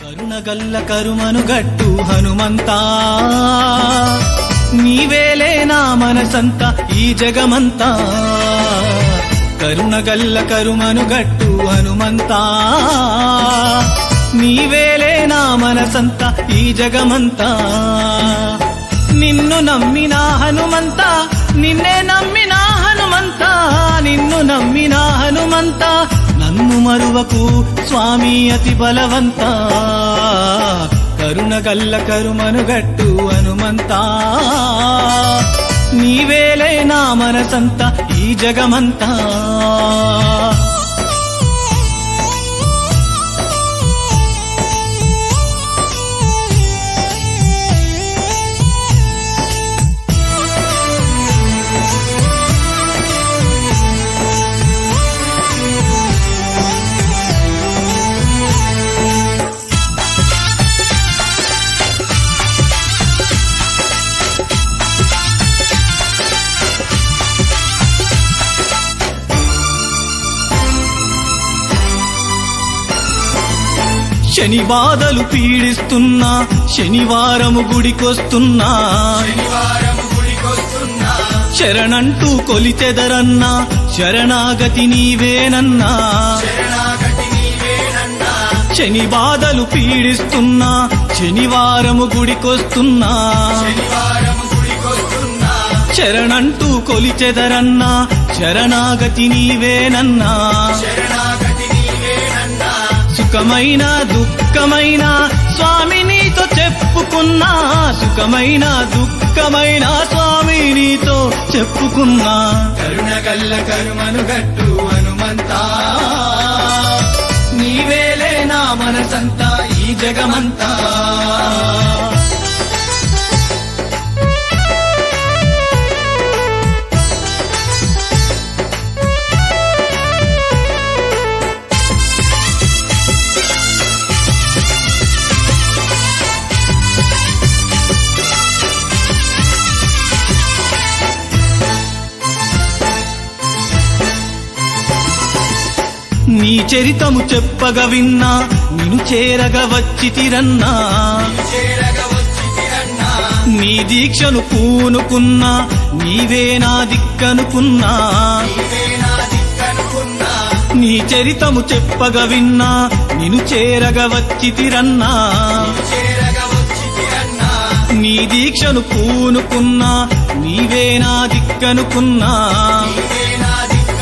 కరుణగల్ల కరుమనుగట్టు హనుమంతా నీవేలే నా మనసంతా ఈ జగమంతా కరుణగల్ల కరుమనుగట్టు హనుమంతా నీవేలే నా మనసంతా ఈ జగమంతా నిన్ను నమ్మినా హనుమంతా నిన్నే నమ్మినా హనుమంతా నిన్ను నమ్మినా హనుమంతా నన్ను మరువకు స్వామి అతి బలవంతా కరుణగల్ల కరుమనుగట్టు హనుమంతా నీవేలే నా మనసంతా ఈ జగమంతా శని బాధలు పీడిస్తున్నా శనివారము గుడికొస్తున్నా శరణంటూ కొలిచెదరన్నా శరణాగతి నీవేనన్నా శని బాధలు పీడిస్తున్నా శనివారము గుడికొస్తున్నా శరణంటూ కొలిచెదరన్నా శరణాగతి నీవేనన్నా సుఖమైన దుఃఖమైన స్వామి నీతో చెప్పుకున్నా సుఖమైన దుఃఖమైన స్వామి నీతో చెప్పుకున్నా కరుణగల్ల కరుమనుగట్టు హనుమంతా నీవేలే నా మనసంతా ఈ జగమంతా నీ చరితము చెప్పగ విన్నా నిన్ను చేరగ వచ్చితిరన్నా నీ దీక్షను పూనుకున్నా నీవే నా దిక్కనుకున్నా నీ చరితము చెప్పగ విన్నా నిన్ను చేరగ వచ్చితిరన్నా నీ దీక్షను పూనుకున్నా నీవే నా దిక్కనుకున్నా